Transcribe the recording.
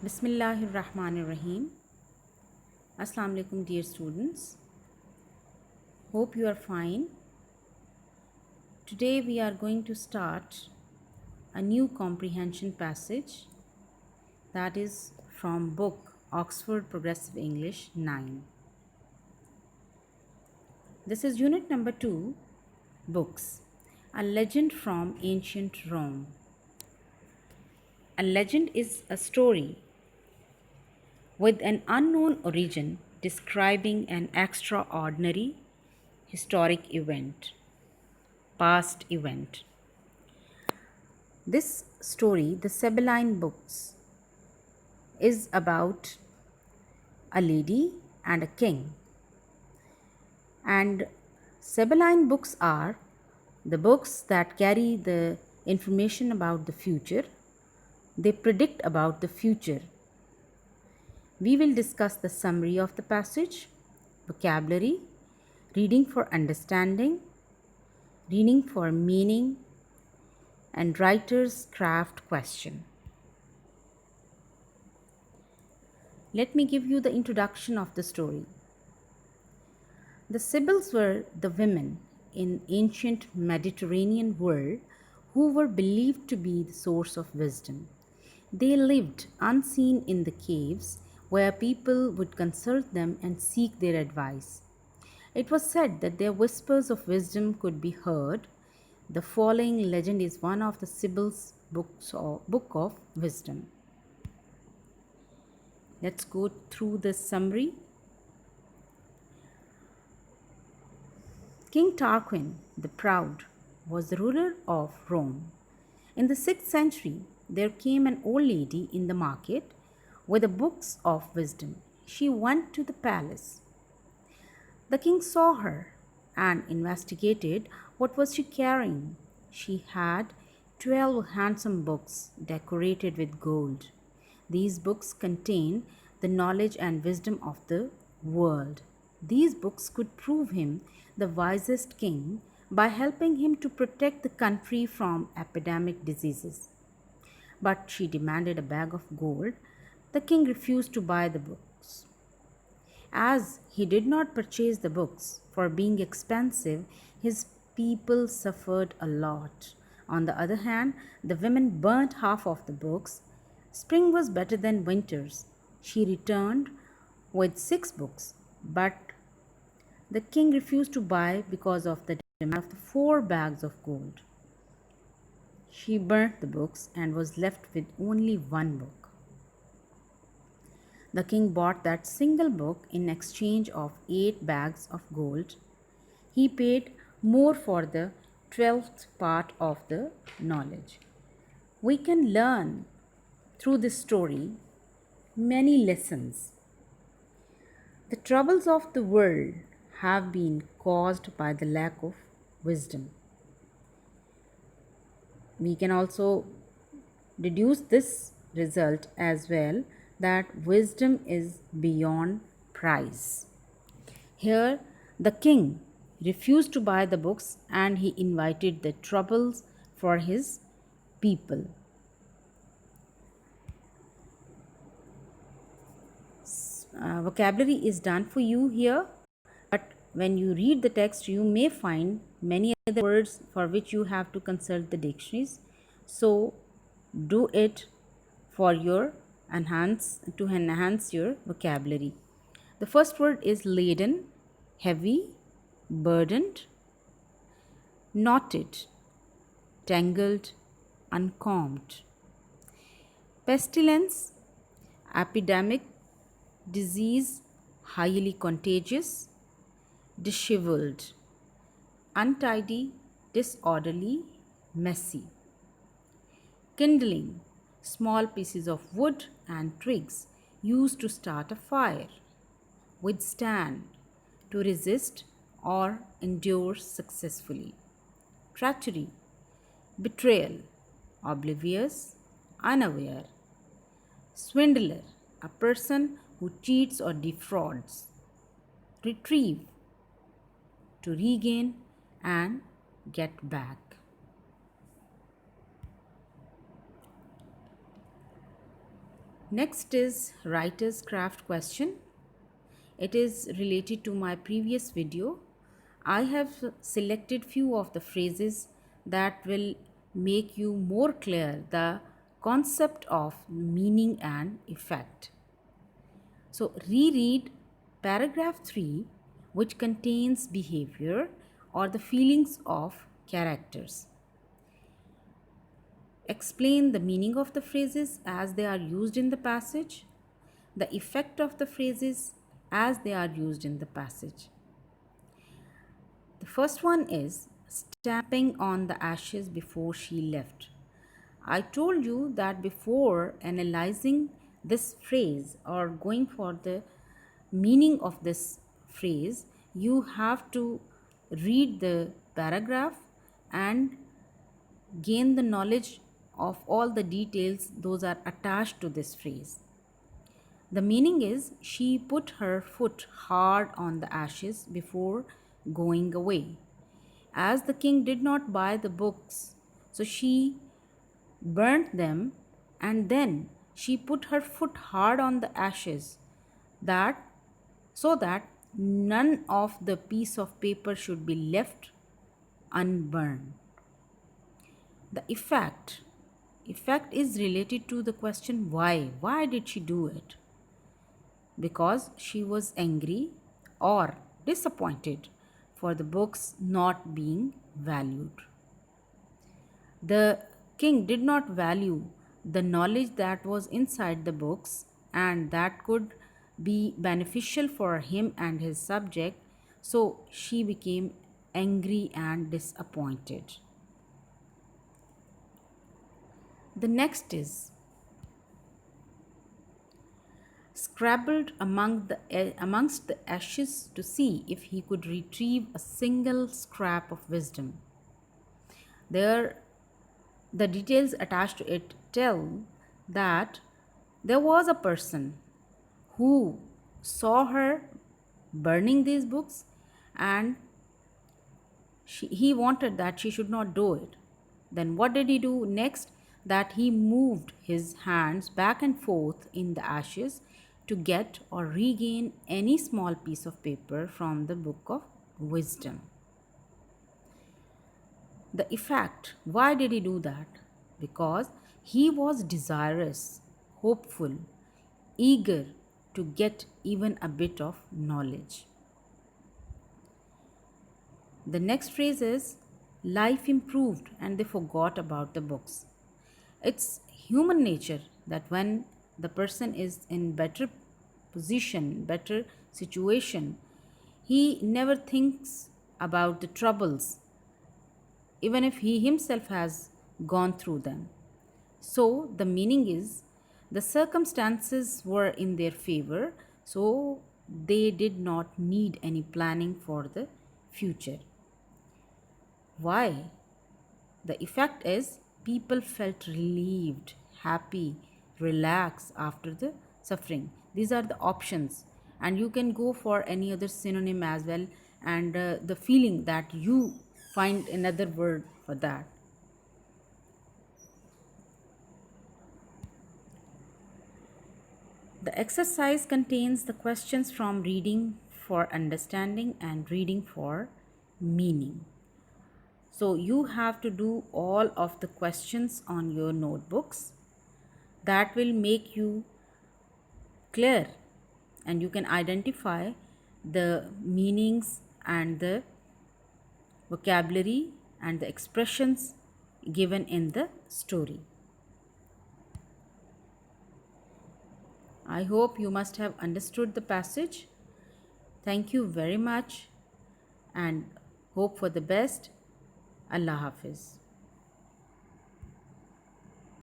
Bismillahirrahmanirrahim. Assalamu alaikum, dear students. Hope you are fine. Today we are going to start a new comprehension passage that is from book Oxford Progressive English 9. This is unit number 2, books. A legend from ancient Rome. A legend is a story with an unknown origin describing an extraordinary historic event, past event. This story, the Sibylline Books, is about a lady and a king. And Sibylline books are the books that carry the information about the future. They predict about the future. We will discuss the summary of the passage, vocabulary, reading for understanding, reading for meaning, and writer's craft question. Let me give you the introduction of the story. The Sibyls were the women in ancient Mediterranean world who were believed to be the source of wisdom. They lived unseen in the caves where people would consult them and seek their advice. It was said that their whispers of wisdom could be heard. The following legend is one of the Sibyls' book of wisdom. Let's go through the summary. King Tarquin the Proud was the ruler of Rome. In the 6th century, there came an old lady in the market with the books of wisdom. She went to the palace. The king saw her and investigated what was she carrying. She had 12 handsome books decorated with gold. These books contain the knowledge and wisdom of the world. These books could prove him the wisest king by helping him to protect the country from epidemic diseases. But she demanded a bag of gold. The king refused to buy the books. As he did not purchase the books for being expensive, his people suffered a lot. On the other hand, the women burnt half of the books. Spring was better than winters. She returned with 6 books, but the king refused to buy because of the demand of the 4 bags of gold. She burnt the books and was left with only 1 book. The king bought that single book in exchange of 8 bags of gold. He paid more for the 12th part of the knowledge. We can learn through this story many lessons. The troubles of the world have been caused by the lack of wisdom. We can also deduce this result as well, that wisdom is beyond price. Here, the king refused to buy the books and he invited the troubles for his people. Vocabulary is done for you here, but when you read the text, you may find many other words for which you have to consult the dictionaries. So, do it for your enhance your vocabulary. The first word is laden, heavy, burdened, knotted, tangled, uncombed. Pestilence, epidemic, disease, highly contagious, disheveled, untidy, disorderly, messy. Kindling, small pieces of wood and twigs used to start a fire. Withstand, to resist or endure successfully. Treachery, betrayal, oblivious, unaware. Swindler, a person who cheats or defrauds. Retrieve, to regain and get back. Next is writer's craft question. It is related to my previous video. I have selected few of the phrases that will make you more clear the concept of meaning and effect. So reread paragraph 3, which contains behavior or the feelings of characters. Explain the meaning of the phrases as they are used in the passage, the effect of the phrases as they are used in the passage. The first one is stamping on the ashes before she left. I told you that before analyzing this phrase or going for the meaning of this phrase, you have to read the paragraph and gain the knowledge of all the details those are attached to this phrase. The meaning is she put her foot hard on the ashes before going away. As the king did not buy the books, so she burnt them, and then she put her foot hard on the ashes that so that none of the piece of paper should be left unburned. The effect is related to the question why did she do it? Because she was angry or disappointed for the books not being valued. The king did not value the knowledge that was inside the books and that could be beneficial for him and his subject, so she became angry and disappointed. The next is scrabbled amongst the ashes to see if he could retrieve a single scrap of wisdom. There, the details attached to it tell that there was a person who saw her burning these books, and he wanted that she should not do it. Then what did he do next? That he moved his hands back and forth in the ashes to get or regain any small piece of paper from the book of wisdom. The effect, why did he do that? Because he was desirous, hopeful, eager to get even a bit of knowledge. The next phrase is life improved and they forgot about the books. It's human nature that when the person is in better position, better situation, he never thinks about the troubles, even if he himself has gone through them. So the meaning is the circumstances were in their favor, so they did not need any planning for the future. Why? The effect is people felt relieved, happy, relaxed after the suffering. These are the options, and you can go for any other synonym as well, and the feeling that you find another word for that. The exercise contains the questions from reading for understanding and reading for meaning. So you have to do all of the questions on your notebooks. That will make you clear and you can identify the meanings and the vocabulary and the expressions given in the story. I hope you must have understood the passage. Thank you very much and hope for the best. Allah Hafiz.